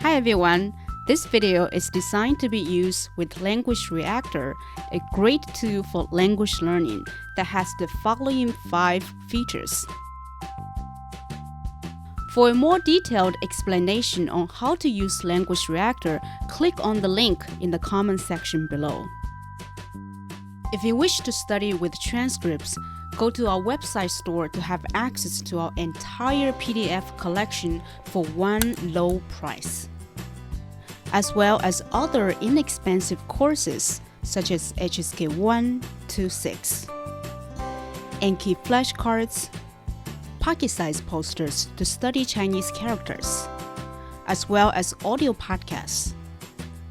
Hi everyone, this video is designed to be used with Language Reactor, a great tool for language learning that has the following 5 features. For a more detailed explanation on how to use Language Reactor, click on the link in the comment section below. If you wish to study with transcripts, go to our website store to have access to our entire PDF collection for one low price, as well as other inexpensive courses such as HSK 1 to 6, Anki flashcards, pocket-sized posters to study Chinese characters, as well as audio podcasts,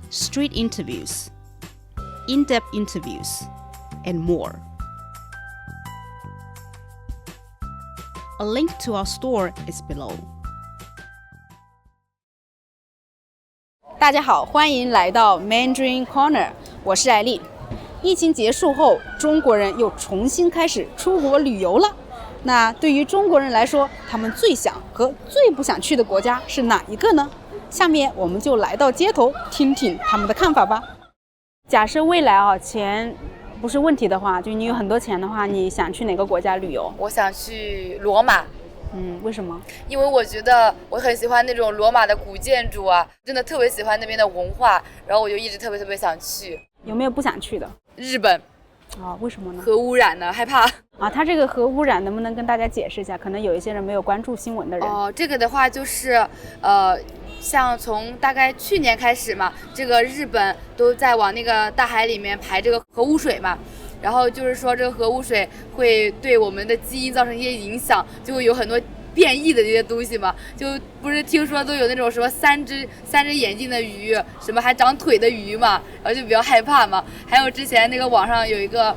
street interviews, in-depth interviews, and more. A link to our store is below. 大家好，欢迎来到 Mandarin Corner， 我是艾丽。疫情结束后，中国人又重新开始出国旅游了。那对于中国人来说，他们最想和最不想去的国家是哪一个呢？下面我们就来到街头，听听他们的看法吧。假设未来钱不是问题的话，就你有很多钱的话，你想去哪个国家旅游？我想去罗马。为什么？因为我觉得我很喜欢那种罗马的古建筑啊，真的特别喜欢那边的文化，然后我就一直特别想去。有没有不想去的？日本。为什么呢？核污染呢，害怕。它这个核污染能不能跟大家解释一下？可能有一些人没有关注新闻的人。这个的话就是像从大概去年开始嘛，这个日本都在往那个大海里面排这个核污水嘛。然后就是说这个核污水会对我们的基因造成一些影响，就会有很多变异的这些东西嘛，就不是听说都有那种什么三只眼睛的鱼，什么还长腿的鱼嘛，然后就比较害怕嘛。还有之前那个网上有一个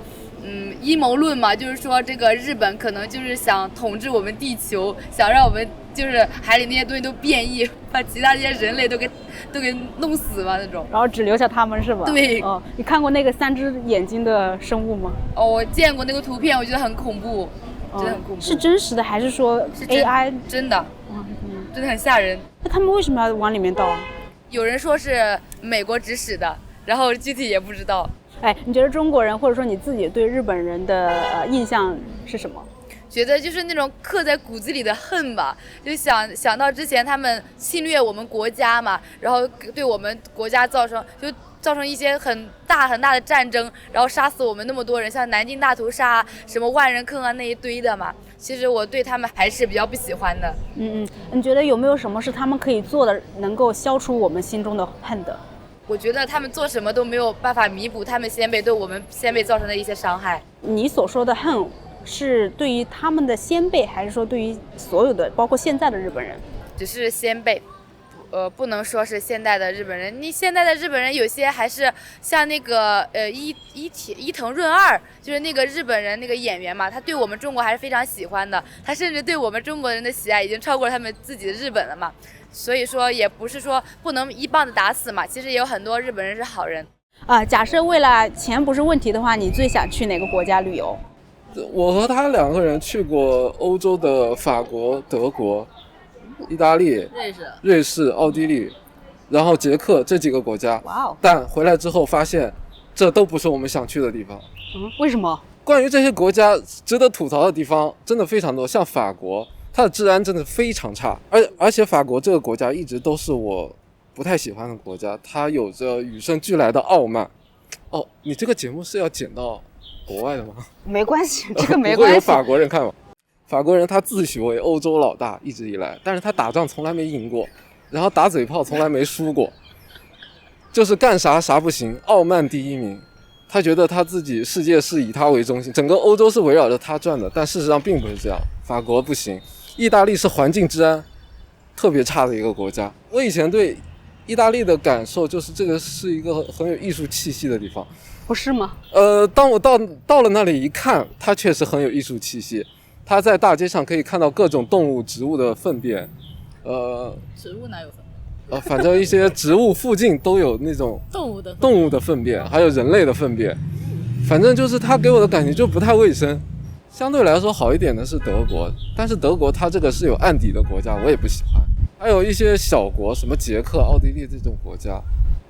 阴谋论嘛，就是说这个日本可能就是想统治我们地球，想让我们就是海里那些东西都变异，把其他这些人类都给弄死嘛那种，然后只留下他们是吧？对。你看过那个3只眼睛的生物吗？我见过那个图片，我觉得很恐怖，真的很恐怖。是真实的还是说 AI？ 真的，真的很吓人。那他们为什么要往里面倒啊？有人说是美国指使的，然后具体也不知道。你觉得中国人或者说你自己对日本人的印象是什么？觉得就是那种刻在骨子里的恨吧，就想到之前他们侵略我们国家嘛，然后对我们国家造成一些很大的战争，然后杀死我们那么多人，像南京大屠杀什么万人坑啊那一堆的嘛。其实我对他们还是比较不喜欢的。你觉得有没有什么是他们可以做的，能够消除我们心中的恨的？我觉得他们做什么都没有办法弥补他们先辈对我们先辈造成的一些伤害。你所说的恨是对于他们的先辈，还是说对于所有的包括现在的日本人？只是先辈，不能说是现代的日本人。你现在的日本人有些还是像那个伊藤润二，就是那个日本人那个演员嘛，他对我们中国还是非常喜欢的，他甚至对我们中国人的喜爱已经超过了他们自己的日本了嘛。所以说也不是说不能一棒子打死嘛，其实也有很多日本人是好人。假设为了钱不是问题的话，你最想去哪个国家旅游？我和他2个人去过欧洲的法国、德国、意大利、瑞士、奥地利，然后捷克这几个国家。但回来之后发现，这都不是我们想去的地方。为什么？关于这些国家值得吐槽的地方真的非常多，像法国，它的治安真的非常差，而且法国这个国家一直都是我不太喜欢的国家，它有着与生俱来的傲慢。你这个节目是要剪到国外的吗？没关系，这个没关系。不会有法国人看吗？法国人他自诩为欧洲老大，一直以来，但是他打仗从来没赢过，然后打嘴炮从来没输过，就是干啥不行，傲慢第一名。他觉得他自己世界是以他为中心，整个欧洲是围绕着他转的，但事实上并不是这样。法国不行，意大利是环境治安特别差的一个国家。我以前对意大利的感受就是这个是一个很有艺术气息的地方。不是吗？当我到了那里一看，它确实很有艺术气息。它在大街上可以看到各种动物、植物的粪便。植物哪有粪便？反正一些植物附近都有那种动物的粪便，还有人类的粪便。反正就是它给我的感觉就不太卫生。相对来说好一点的是德国，但是德国它这个是有案底的国家，我也不喜欢。还有一些小国，什么捷克、奥地利这种国家，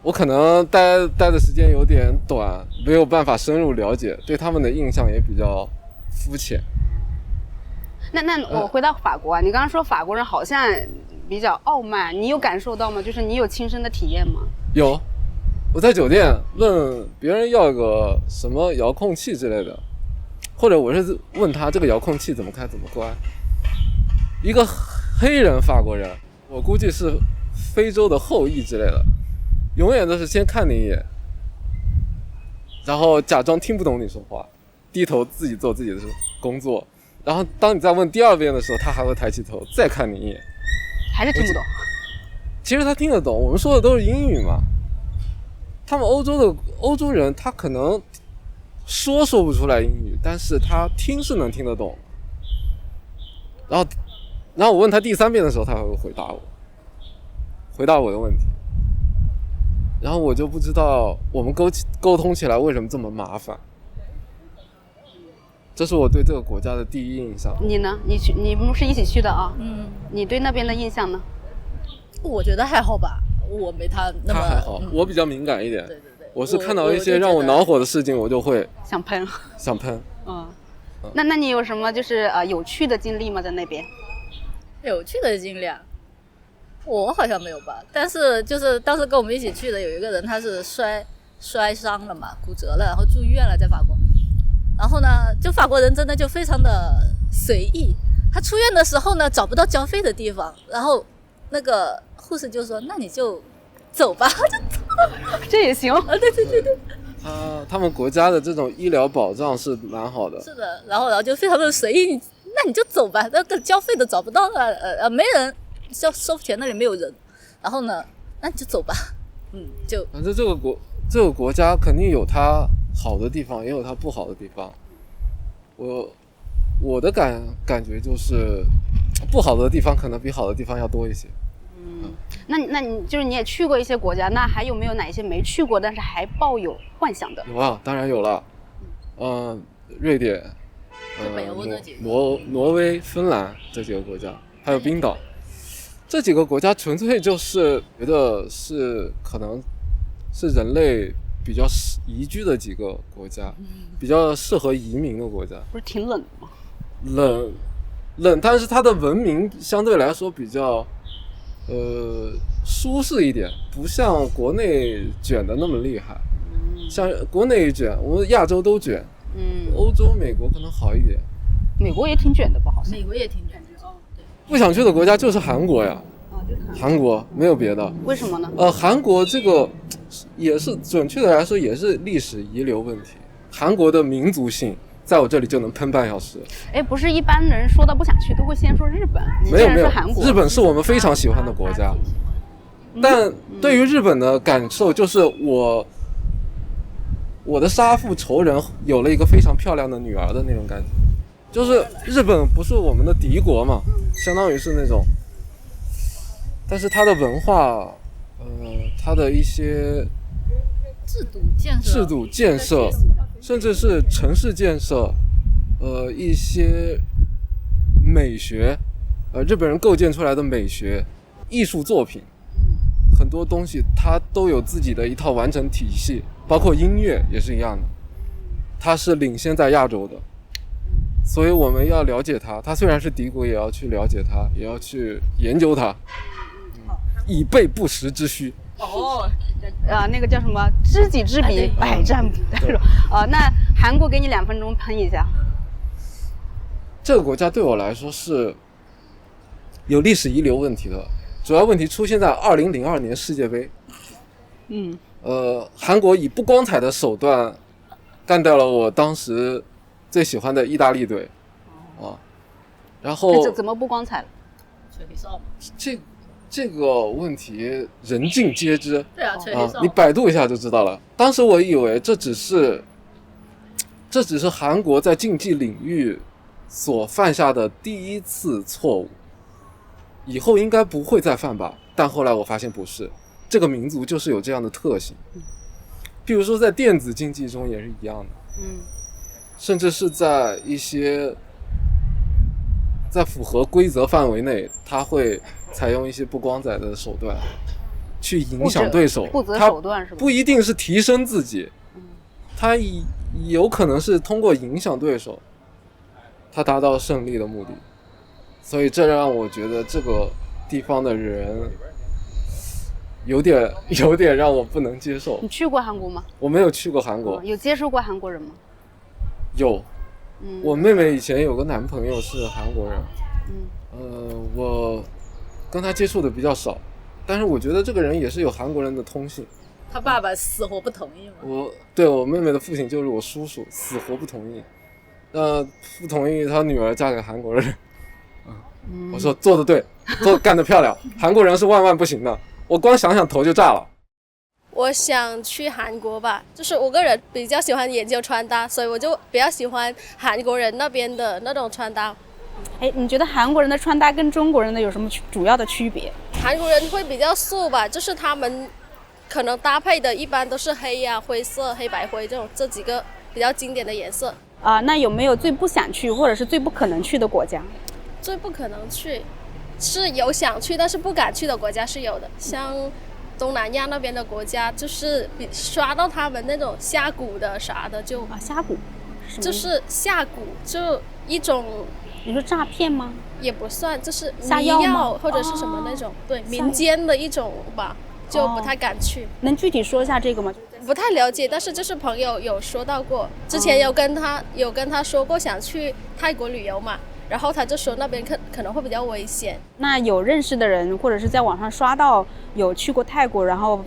我可能待的时间有点短，没有办法深入了解，对他们的印象也比较肤浅。那我回到法国啊，你刚刚说法国人好像比较傲慢，你有感受到吗？就是你有亲身的体验吗？有，我在酒店问别人要个什么遥控器之类的，或者我是问他这个遥控器怎么开怎么关，一个黑人法国人，我估计是非洲的后裔之类的，永远都是先看你一眼，然后假装听不懂你说话，低头自己做自己的工作，然后当你再问第二遍的时候，他还会抬起头再看你一眼，还是听不懂？其实他听得懂，我们说的都是英语嘛。他们欧洲人，他可能说不出来英语，但是他听是能听得懂。然后我问他第3遍的时候，他会回答我的问题。然后我就不知道我们沟通起来为什么这么麻烦。这是我对这个国家的第一印象。你呢？你们是一起去的啊？你对那边的印象呢？我觉得还好吧，我没他那么。他还好，我比较敏感一点。对，我是看到一些让我恼火的事情，我就会想喷。那你有什么就是有趣的经历吗？在那边？有趣的经历啊，我好像没有吧。但是就是当时跟我们一起去的有一个人，他是摔伤了嘛，骨折了，然后住院了，在法国。然后呢，就法国人真的就非常的随意。他出院的时候呢，找不到交费的地方，然后那个护士就说：“那你就走吧。”就走，这也行啊？对。他们国家的这种医疗保障是蛮好的。是的，然后就非常的随意，那你就走吧，那个交费的找不到了，没人收钱那里没有人，然后呢，那你就走吧，就反正这个国家肯定有它好的地方，也有它不好的地方。我的感觉就是不好的地方可能比好的地方要多一些。那你就是你也去过一些国家，那还有没有哪些没去过但是还抱有幻想的？有啊，当然有了。瑞典、北欧那几个挪威、芬兰这几个国家，还有冰岛，这几个国家纯粹就是觉得是可能是人类比较宜居的几个国家，比较适合移民的国家。不是挺冷的吗？冷，但是它的文明相对来说比较舒适一点，不像国内卷的那么厉害。像国内卷，我们亚洲都卷。欧洲、美国可能好一点。美国也挺卷的吧？好像。美国也挺卷的。对。不想去的国家就是韩国呀。韩国没有别的。为什么呢？韩国这个也是准确的来说也是历史遗留问题。韩国的民族性在我这里就能喷半小时。不是一般人说到不想去都会先说日本，你竟然说韩国。日本是我们非常喜欢的国家，但对于日本的感受就是我的杀父仇人有了一个非常漂亮的女儿的那种感觉，就是日本不是我们的敌国嘛，相当于是那种，但是它的文化，它的一些制度建设，甚至是城市建设，一些美学，日本人构建出来的美学、艺术作品，很多东西它都有自己的一套完整体系。包括音乐也是一样的，它是领先在亚洲的，所以我们要了解它。它虽然是敌国，也要去了解它，也要去研究它，以备不时之需。那个叫什么？知己知彼，百战不殆。那韩国给你2分钟喷一下。这个国家对我来说是有历史遗留问题的，主要问题出现在2002年世界杯。韩国以不光彩的手段干掉了我当时最喜欢的意大利队，然后怎么不光彩了？吹黑哨嘛。这个问题人尽皆知。对啊，吹黑哨。你百度一下就知道了。当时我以为这只是韩国在竞技领域所犯下的第一次错误，以后应该不会再犯吧。但后来我发现不是。这个民族就是有这样的特性，比如说在电子竞技中也是一样的，甚至是在一些在符合规则范围内，他会采用一些不光彩的手段去影响对手，不择手段是吧？不一定是提升自己，他有可能是通过影响对手，他达到胜利的目的。所以这让我觉得这个地方的人有点让我不能接受。你去过韩国吗？我没有去过韩国。有接触过韩国人吗？有，我妹妹以前有个男朋友是韩国人，我跟他接触的比较少，但是我觉得这个人也是有韩国人的通性。他爸爸死活不同意吗？我妹妹的父亲就是我叔叔，死活不同意，不同意他女儿嫁给韩国人。我说做得对，干得漂亮，韩国人是万万不行的，我光想想头就炸了。我想去韩国吧，就是我个人比较喜欢研究穿搭，所以我就比较喜欢韩国人那边的那种穿搭。你觉得韩国人的穿搭跟中国人的有什么主要的区别？韩国人会比较素吧，就是他们可能搭配的一般都是黑呀、灰色、黑白灰这几个比较经典的颜色。那有没有最不想去或者是最不可能去的国家？最不可能去是有想去但是不敢去的国家是有的，像东南亚那边的国家，就是刷到他们那种下蛊的啥的就下蛊，就是下蛊，就一种你说诈骗吗？也不算，就是下迷药或者是什么那种，对，民间的一种吧，就不太敢去。能具体说一下这个吗？不太了解，但是就是朋友有说到过，之前有跟他说过想去泰国旅游嘛。然后他就说那边可能会比较危险。那有认识的人或者是在网上刷到有去过泰国，然后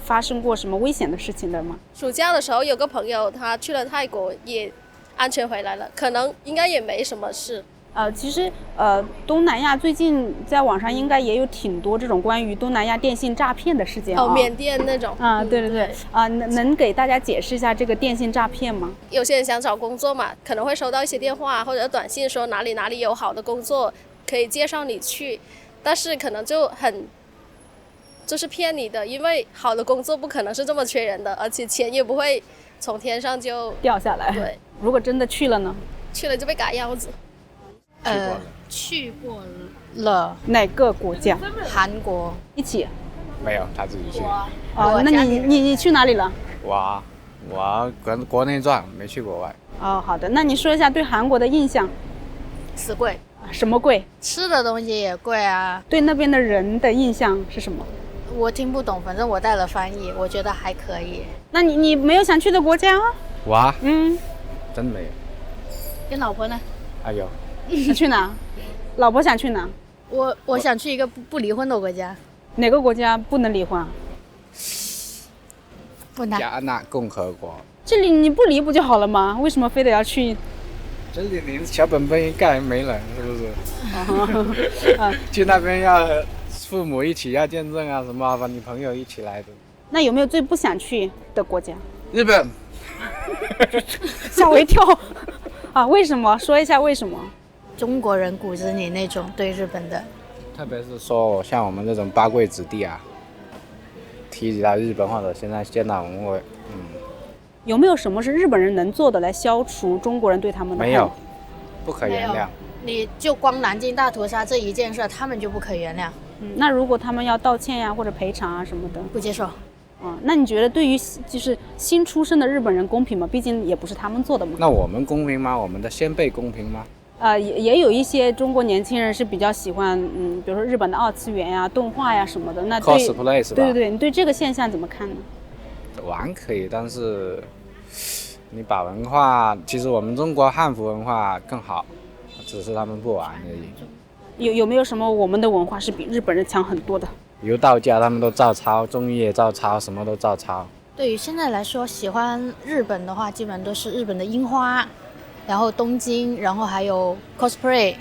发生过什么危险的事情的吗？暑假的时候有个朋友他去了泰国也安全回来了，可能应该也没什么事。其实东南亚最近在网上应该也有挺多这种关于东南亚电信诈骗的事件缅甸那种对能给大家解释一下这个电信诈骗吗？有些人想找工作嘛，可能会收到一些电话或者短信说哪里有好的工作可以介绍你去，但是可能就是骗你的，因为好的工作不可能是这么缺人的，而且钱也不会从天上就掉下来。对，如果真的去了呢？去了就被赶腰子。去过了。哪个国家？韩国。一起？没有，他自己去。那你去哪里了？我国内转，没去国外。好的，那你说一下对韩国的印象。死贵。什么贵？吃的东西也贵啊。对那边的人的印象是什么？我听不懂，反正我带了翻译，我觉得还可以。那你没有想去的国家？我真没有。跟老婆呢？有。想去哪？老婆想去哪？我想去一个不离婚的国家。哪个国家不能离婚？不能。加纳共和国。这里你不离不就好了吗？为什么非得要去？这里连小本本一盖没人，是不是？去那边要父母一起要见证啊，什么把你朋友一起来的。那有没有最不想去的国家？日本。吓我一跳。为什么？说一下为什么？中国人骨子里那种对日本的，特别是说像我们这种八贵子弟啊，提起到日本或者现在见到我们会，有没有什么是日本人能做的来消除中国人对他们的没有，不可原谅。你就光南京大屠杀这一件事，他们就不可原谅。那如果他们要道歉呀，或者赔偿啊什么的，不接受。那你觉得对于就是新出生的日本人公平吗？毕竟也不是他们做的嘛。那我们公平吗？我们的先辈公平吗？也有一些中国年轻人是比较喜欢，比如说日本的二次元呀、动画呀什么的。那对 cosplay 是吧？对，你对这个现象怎么看呢？玩可以，但是你把文化，其实我们中国汉服文化更好，只是他们不玩而已。有没有什么我们的文化是比日本人强很多的？比如道家他们都照抄，综艺也照抄，什么都照抄。对于现在来说，喜欢日本的话，基本都是日本的樱花，然后东京，然后还有 cosplay。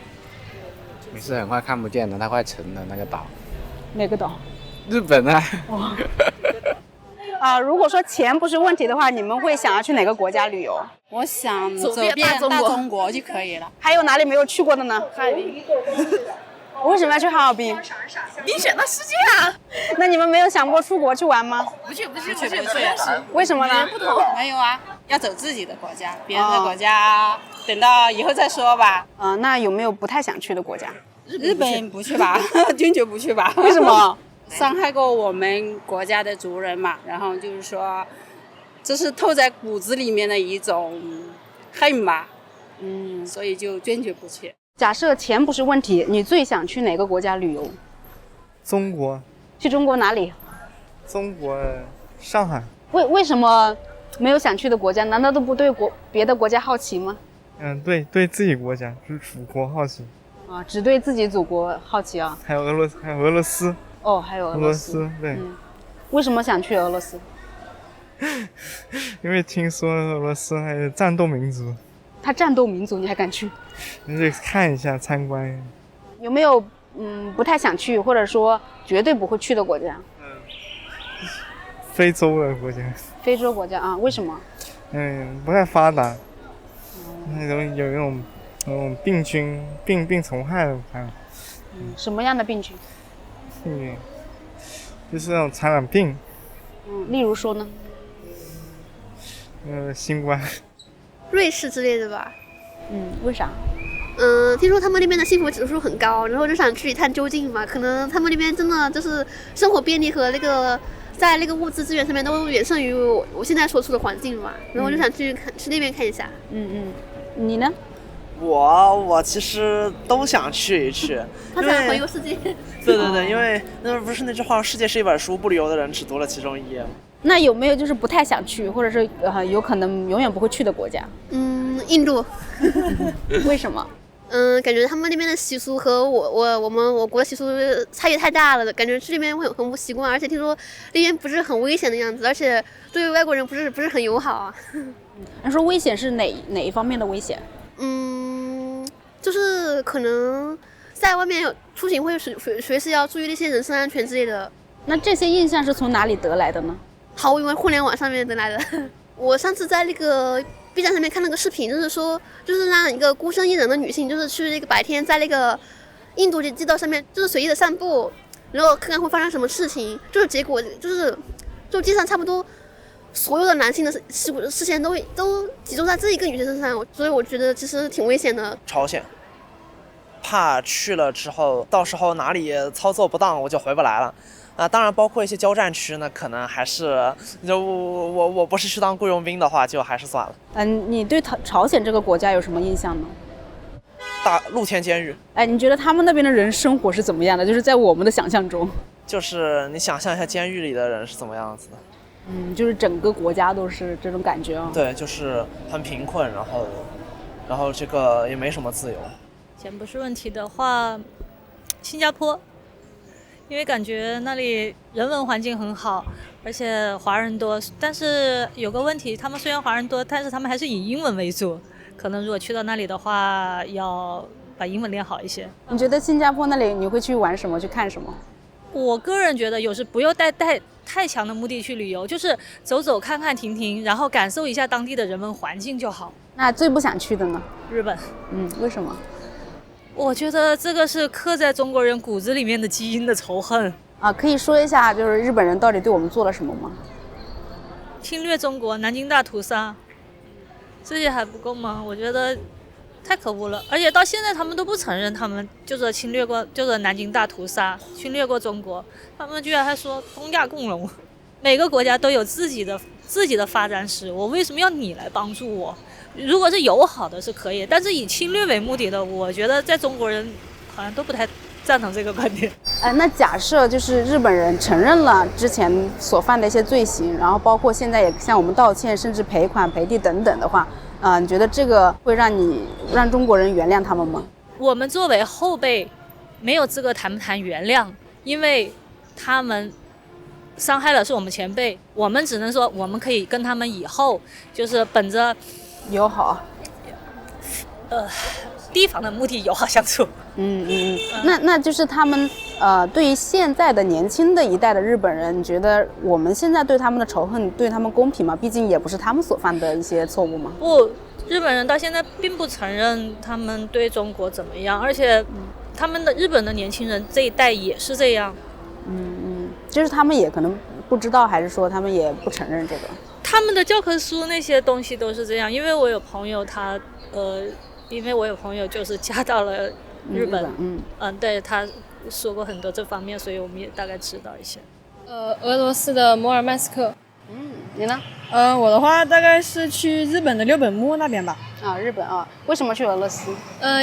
你是很快看不见的，它快沉了那个岛。哪个岛？日本啊。如果说钱不是问题的话，你们会想要去哪个国家旅游？我想走遍大中国就可以了。还有哪里没有去过的呢？哈尔滨。为什么要去哈尔滨？你选的世界啊！那你们没有想过出国去玩吗？不去。为什么呢？不同。没有啊，要走自己的国家，别人的国家等到以后再说吧。那有没有不太想去的国家？日本不去吧，坚决不去吧。为什么？伤害过我们国家的族人嘛，然后就是说，这是透在骨子里面的一种恨吧，所以就坚决不去。假设钱不是问题，你最想去哪个国家旅游？中国。去中国哪里？中国上海。为什么没有想去的国家？难道都不对别的国家好奇吗？对自己国家就是祖国好奇。啊，只对自己祖国好奇啊？还有俄罗斯。哦，还有俄罗斯。对。为什么想去俄罗斯？因为听说俄罗斯还有战斗民族。他战斗民族，你还敢去？你得看一下，参观。有没有不太想去，或者说绝对不会去的国家？非洲的国家。非洲国家啊？为什么？不太发达，有那种病菌、病虫害的，什么样的病菌？就是那种传染病。例如说呢？新冠。瑞士之类的吧。为啥？听说他们那边的幸福指数很高，然后就想去一探究竟嘛。可能他们那边真的就是生活便利和那个在那个物资资源上面都远胜于我现在所处的环境嘛。然后就想去那边看一下。你呢？我其实都想去一去。他想环游世界。对，因为那不是那句话，世界是一本书，不旅游的人只读了其中一页。那有没有就是不太想去，或者是有可能永远不会去的国家？印度。为什么？感觉他们那边的习俗和我国的习俗差异太大了，感觉去那边会很不习惯，而且听说那边不是很危险的样子，而且对外国人不是很友好啊。你说危险是哪一方面的危险？就是可能在外面出行会随时要注意那些人身安全之类的。那这些印象是从哪里得来的呢？毫无疑问，互联网上面得来的。我上次在那个 B 站上面看了个视频，就是让一个孤身一人的女性，就是去那个白天在那个印度街道上面，就是随意的散步，然后看看会发生什么事情。就是结果就街上差不多所有的男性的视线都集中在这一个女生身上，所以我觉得其实挺危险的。朝鲜，怕去了之后，到时候哪里操作不当，我就回不来了。当然包括一些交战区呢，可能还是我不是去当雇佣兵的话，就还是算了。你对朝鲜这个国家有什么印象呢？露天监狱。你觉得他们那边的人生活是怎么样的？就是在我们的想象中。就是你想象一下监狱里的人是怎么样子的。就是整个国家都是这种感觉啊。对，就是很贫困，然后这个也没什么自由。钱不是问题的话，新加坡。因为感觉那里人文环境很好，而且华人多，但是有个问题，他们虽然华人多，但是他们还是以英文为主，可能如果去到那里的话，要把英文练好一些。你觉得新加坡那里你会去玩什么，去看什么？我个人觉得有时不用带太强的目的去旅游，就是走走看看停停，然后感受一下当地的人文环境就好。那最不想去的呢？日本。为什么？我觉得这个是刻在中国人骨子里面的基因的仇恨啊！可以说一下，就是日本人到底对我们做了什么吗？侵略中国，南京大屠杀，这些还不够吗？我觉得太可恶了，而且到现在他们都不承认他们就是侵略过，就是南京大屠杀侵略过中国，他们居然还说东亚共荣。每个国家都有自己的发展史，我为什么要你来帮助我？如果是友好的是可以，但是以侵略为目的的，我觉得在中国人好像都不太赞同这个观点。那假设就是日本人承认了之前所犯的一些罪行，然后包括现在也向我们道歉，甚至赔款赔地等等的话，你觉得这个会让中国人原谅他们吗？我们作为后辈没有资格谈不谈原谅，因为他们伤害了是我们前辈，我们只能说我们可以跟他们以后就是本着友好，提防的目的友好相处。那就是他们对于现在的年轻的一代的日本人，你觉得我们现在对他们的仇恨对他们公平吗？毕竟也不是他们所犯的一些错误吗？不，日本人到现在并不承认他们对中国怎么样，而且他们的日本的年轻人这一代也是这样。就是他们也可能不知道，还是说他们也不承认这个？他们的教科书那些东西都是这样，因为我有朋友就是嫁到了日本，对，他说过很多这方面，所以我们也大概知道一些。俄罗斯的摩尔曼斯克。你呢？我的话大概是去日本的六本木那边吧。日本啊，为什么去俄罗斯？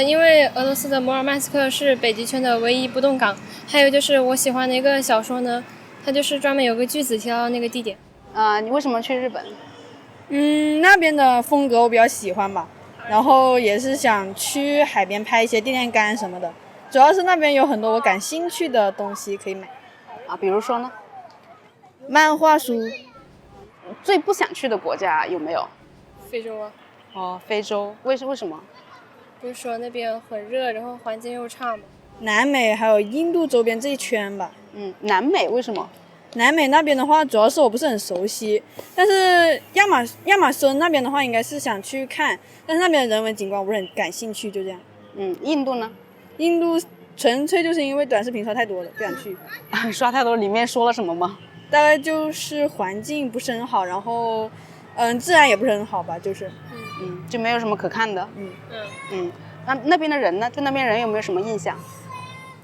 因为俄罗斯的摩尔曼斯克是北极圈的唯一不动港，还有就是我喜欢的一个小说呢，它就是专门有个句子提到那个地点。你为什么去日本？那边的风格我比较喜欢吧，然后也是想去海边拍一些电线杆什么的，主要是那边有很多我感兴趣的东西可以买。比如说呢？漫画书。最不想去的国家有没有？非洲啊。非洲，为什么？不是说那边很热，然后环境又差吗？南美还有印度周边这一圈吧。南美为什么？南美那边的话，主要是我不是很熟悉，但是亚马孙那边的话，应该是想去看，但是那边的人文景观我不是很感兴趣，就这样。印度呢？印度纯粹就是因为短视频刷太多了，不想去。刷太多，里面说了什么吗？大概就是环境不是很好，然后自然也不是很好吧，就是就没有什么可看的。那边的人呢？对那边人有没有什么印象？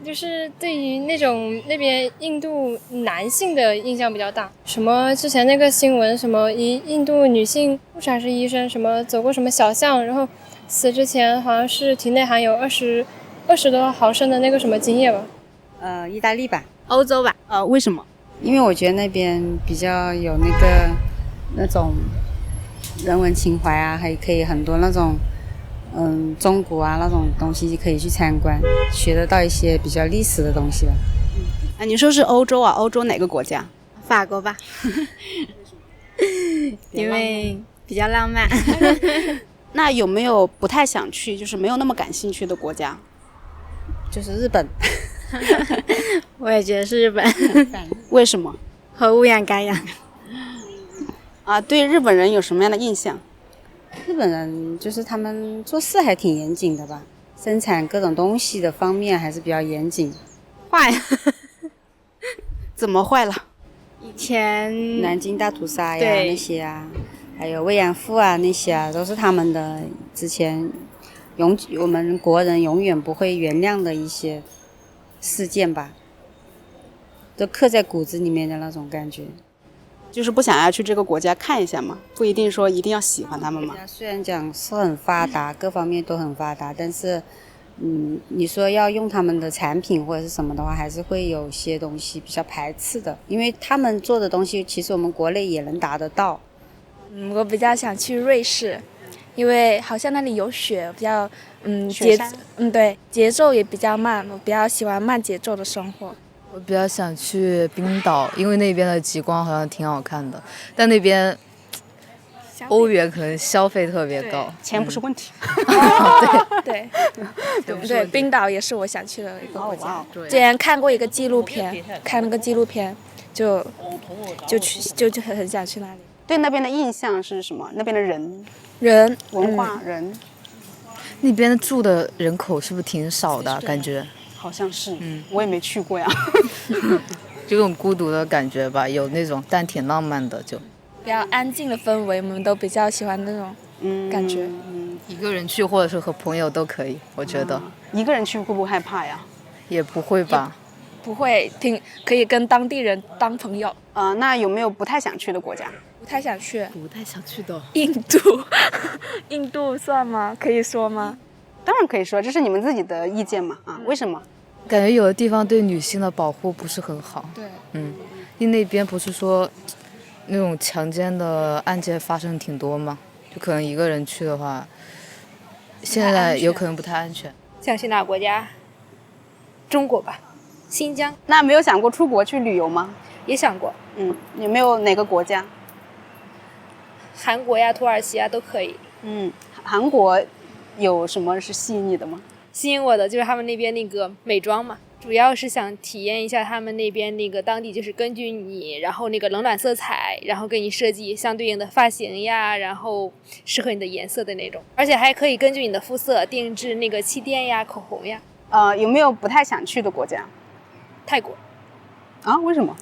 就是对于那边印度男性的印象比较大，什么之前那个新闻，什么印度女性助产士医生什么走过什么小巷，然后死之前好像是体内含有20多毫升的那个什么精液吧。意大利吧，欧洲吧。为什么？因为我觉得那边比较有那种人文情怀啊，还可以很多那种中国啊那种东西可以去参观，学得到一些比较历史的东西吧。你说是欧洲啊？欧洲哪个国家？法国吧，因为比较浪漫。那有没有不太想去，就是没有那么感兴趣的国家？就是日本。我也觉得是日本。为什么？和乌养干养。对日本人有什么样的印象？日本人就是他们做事还挺严谨的吧，生产各种东西的方面还是比较严谨。坏？怎么坏了？以前南京大屠杀呀那些啊，还有慰安妇啊那些啊，都是他们的之前我们国人永远不会原谅的一些事件吧，都刻在骨子里面的那种感觉。就是不想要去这个国家看一下嘛，不一定说一定要喜欢他们嘛。虽然讲是很发达，各方面都很发达，但是你说要用他们的产品或者是什么的话，还是会有些东西比较排斥的，因为他们做的东西其实我们国内也能达得到。我比较想去瑞士，因为好像那里有雪，比较对，节奏也比较慢，我比较喜欢慢节奏的生活。我比较想去冰岛，因为那边的极光好像挺好看的，但那边欧元可能消费特别高，钱不是问题。对，冰岛也是我想去的一个国家。之前看过一个纪录片，看那个纪录片就很想去那里。对那边的印象是什么？那边的人文化人，那边住的人口是不是挺少的？感觉好像是，我也没去过呀。就有种孤独的感觉吧，有那种，但挺浪漫的，就比较安静的氛围，我们都比较喜欢那种感觉。一个人去或者是和朋友都可以，我觉得。一个人去会不会害怕呀？也不会吧。不会，可以跟当地人当朋友。那有没有不太想去的国家？不太想去的印度。印度算吗？可以说吗？当然可以说，这是你们自己的意见嘛。为什么？感觉有的地方对女性的保护不是很好。对。因为那边不是说那种强奸的案件发生挺多吗？就可能一个人去的话，现在有可能不太安全。想去哪个国家？中国吧，新疆。那没有想过出国去旅游吗？也想过。有没有哪个国家？韩国呀、土耳其呀都可以。韩国有什么是吸引你的吗？吸引我的就是他们那边那个美妆嘛，主要是想体验一下他们那边那个当地就是根据你，然后那个冷暖色彩，然后给你设计相对应的发型呀，然后适合你的颜色的那种，而且还可以根据你的肤色定制那个气垫呀、口红呀。有没有不太想去的国家？泰国。为什么？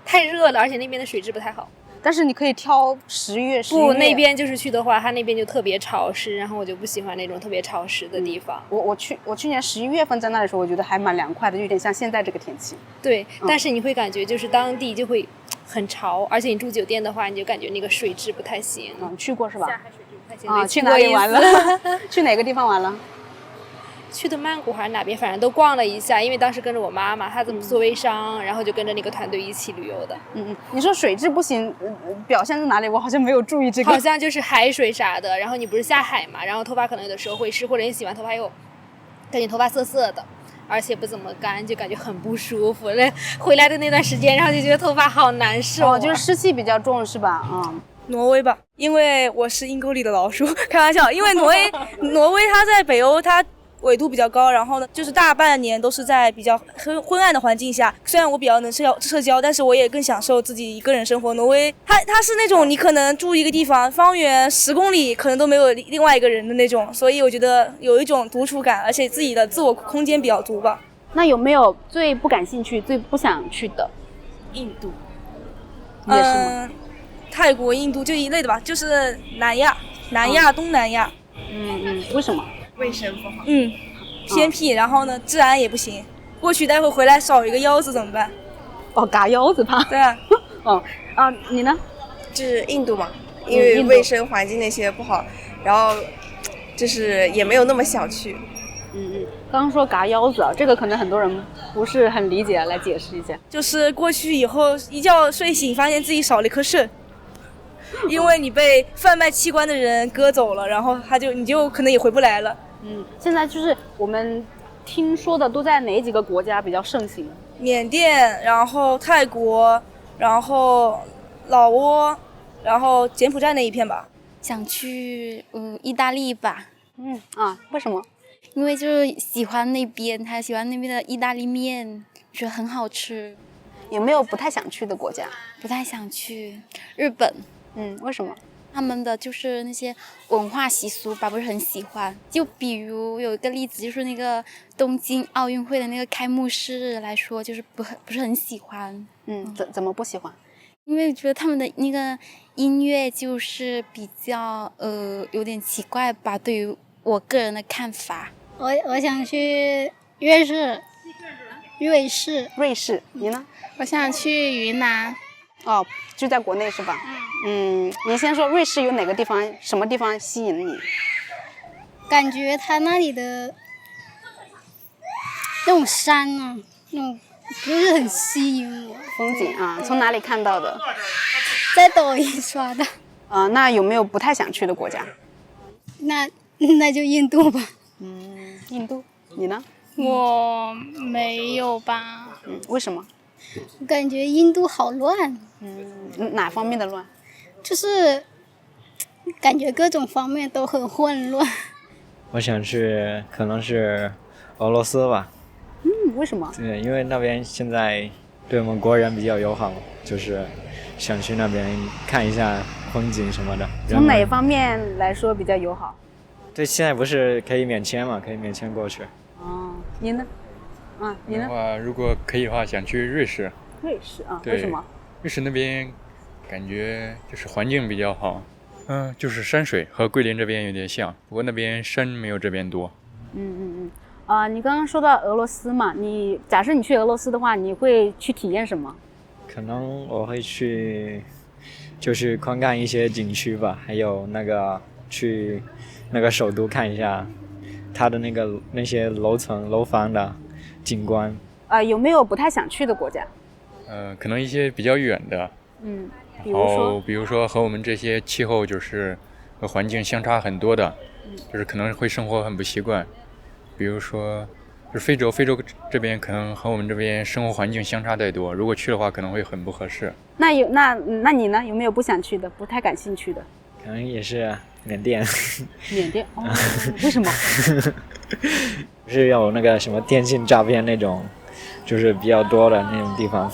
太热了，而且那边的水质不太好。但是你可以挑10月、11月。不，那边就是去的话，它那边就特别潮湿，然后我就不喜欢那种特别潮湿的地方。我去年11月份在那里的时候，我觉得还蛮凉快的，有点像现在这个天气。对，但是你会感觉就是当地就会很潮，而且你住酒店的话，你就感觉那个水质不太行。去过是吧？下海水质不太行。啊，去哪里玩了？去哪个地方玩了？去的曼谷还是哪边，反正都逛了一下。因为当时跟着我妈妈，她做微商，然后就跟着那个团队一起旅游的。你说水质不行，表现在哪里？我好像没有注意这个。好像就是海水啥的，然后你不是下海嘛，然后头发可能有的时候会湿，或者你洗完头发又感觉头发涩涩的，而且不怎么干，就感觉很不舒服。回来的那段时间，然后就觉得头发好难受。就是湿气比较重是吧？挪威吧，因为我是阴沟里的老鼠，开玩笑。因为挪威它在北欧，它纬度比较高，然后呢，就是大半年都是在比较昏暗的环境下。虽然我比较能社交，但是我也更享受自己一个人生活。挪威它是那种你可能住一个地方，方圆10公里可能都没有另外一个人的那种，所以我觉得有一种独处感，而且自己的自我空间比较足吧。那有没有最不感兴趣、最不想去的？印度。也是吗？泰国、印度就一类的吧，就是南亚、东南亚。为什么？卫生不好。偏僻，然后呢，治安也不行。过去待会回来少一个腰子怎么办？嘎腰子怕。对啊。你呢？是印度嘛，因为卫生环境那些不好，然后就是也没有那么想去。刚刚说嘎腰子，这个可能很多人不是很理解，来解释一下。就是过去以后一觉睡醒，发现自己少了一颗肾。因为你被贩卖器官的人割走了，然后你就可能也回不来了。现在就是我们听说的都在哪几个国家比较盛行？缅甸，然后泰国，然后老挝，然后柬埔寨那一片吧。想去意大利吧。为什么？因为就是喜欢那边，还喜欢那边的意大利面，觉得很好吃。有没有不太想去的国家？不太想去日本。为什么？他们的就是那些文化习俗吧，不是很喜欢。就比如有一个例子，就是那个东京奥运会的那个开幕式来说，就是不是很喜欢。怎么不喜欢？因为觉得他们的那个音乐就是比较有点奇怪吧，对于我个人的看法。我想去瑞士。你呢？我想去云南。就在国内是吧？你先说瑞士有哪个地方，什么地方吸引你？感觉它那里的那种山啊，那种不是很吸引我。风景啊，从哪里看到的？在抖音刷的。那有没有不太想去的国家？那就印度吧。印度，你呢？我没有吧。为什么？我感觉印度好乱。哪方面的乱？就是感觉各种方面都很混乱。我想去可能是俄罗斯吧。为什么？对，因为那边现在对我们国人比较友好，就是想去那边看一下风景什么的。从哪方面来说比较友好？对，现在不是可以免签嘛，可以免签过去。你呢？你呢？如果可以的话，想去瑞士。瑞士啊？对，为什么？瑞士那边感觉就是环境比较好，就是山水和桂林这边有点像，不过那边山没有这边多。你刚刚说到俄罗斯嘛，假设你去俄罗斯的话，你会去体验什么？可能我会去，就是观看一些景区吧，还有去那个首都看一下它的那些楼层楼房的景观。有没有不太想去的国家？可能一些比较远的，比如说和我们这些气候就是和环境相差很多的，就是可能会生活很不习惯。比如说，就是非洲这边可能和我们这边生活环境相差太多，如果去的话可能会很不合适。那你呢？有没有不想去的、不太感兴趣的？可能也是缅甸。缅甸为什么？是有那个什么电信诈骗那种。就是比较多的那种地方。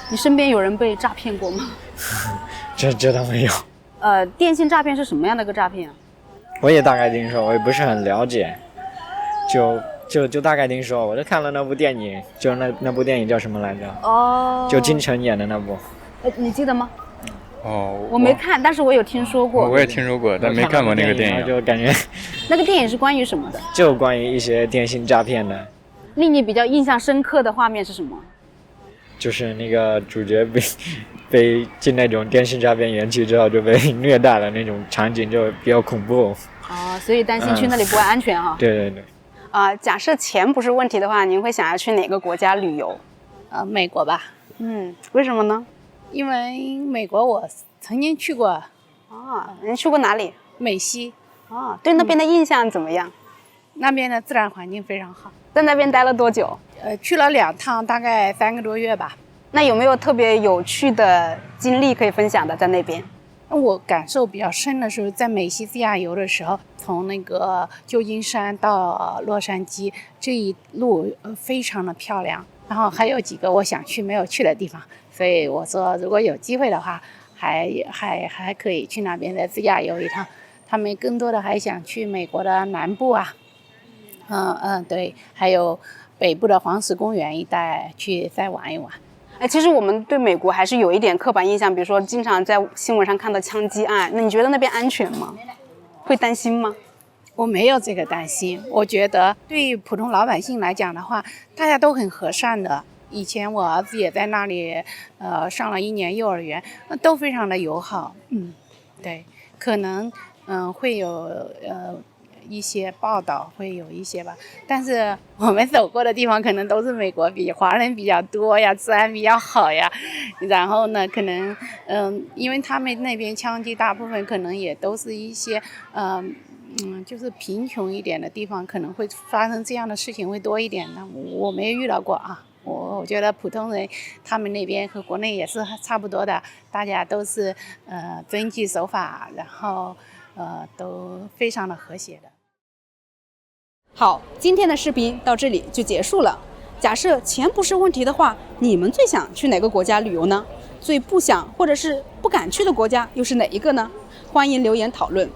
你身边有人被诈骗过吗？这倒没有。电信诈骗是什么样的一个诈骗啊？我也大概听说，我也不是很了解，就大概听说。我就看了那部电影，就那部电影叫什么来着？就金晨演的那部。你记得吗？哦，我没看，但是我有听说过。我也听说过，但没看过那个电影。就感觉那个电影是关于什么的？就关于一些电信诈骗的。令你比较印象深刻的画面是什么？就是那个主角被进那种电信诈骗园区之后就被虐待了那种场景，就比较恐怖。哦，所以担心去那里不安全哈。对对对。假设钱不是问题的话，您会想要去哪个国家旅游？美国吧。为什么呢？因为美国我曾经去过。您去过哪里？美西。对那边的印象怎么样？那边的自然环境非常好。在那边待了多久？去了2趟，大概3个多月吧。那有没有特别有趣的经历可以分享的在那边？我感受比较深的是在美西自驾游的时候，从那个旧金山到洛杉矶这一路非常的漂亮，然后还有几个我想去没有去的地方，所以我说如果有机会的话，还可以去那边再自驾游一趟。他们更多的还想去美国的南部啊，对，还有北部的黄石公园一带去再玩一玩。其实我们对美国还是有一点刻板印象，比如说经常在新闻上看到枪击案，那你觉得那边安全吗？会担心吗？我没有这个担心，我觉得对于普通老百姓来讲的话，大家都很和善的。以前我儿子也在那里，上了1年幼儿园，都非常的友好。对，可能会有一些报道会有一些吧，但是我们走过的地方可能都是美国比华人比较多呀，治安比较好呀，然后呢可能因为他们那边枪击大部分可能也都是一些就是贫穷一点的地方，可能会发生这样的事情会多一点。那我没遇到过啊，我觉得普通人他们那边和国内也是差不多的，大家都是遵纪守法，然后都非常的和谐的。好，今天的视频到这里就结束了。假设钱不是问题的话，你们最想去哪个国家旅游呢？最不想或者是不敢去的国家又是哪一个呢？欢迎留言讨论。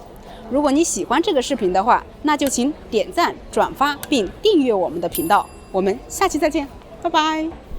如果你喜欢这个视频的话，那就请点赞、转发并订阅我们的频道。我们下期再见，拜拜。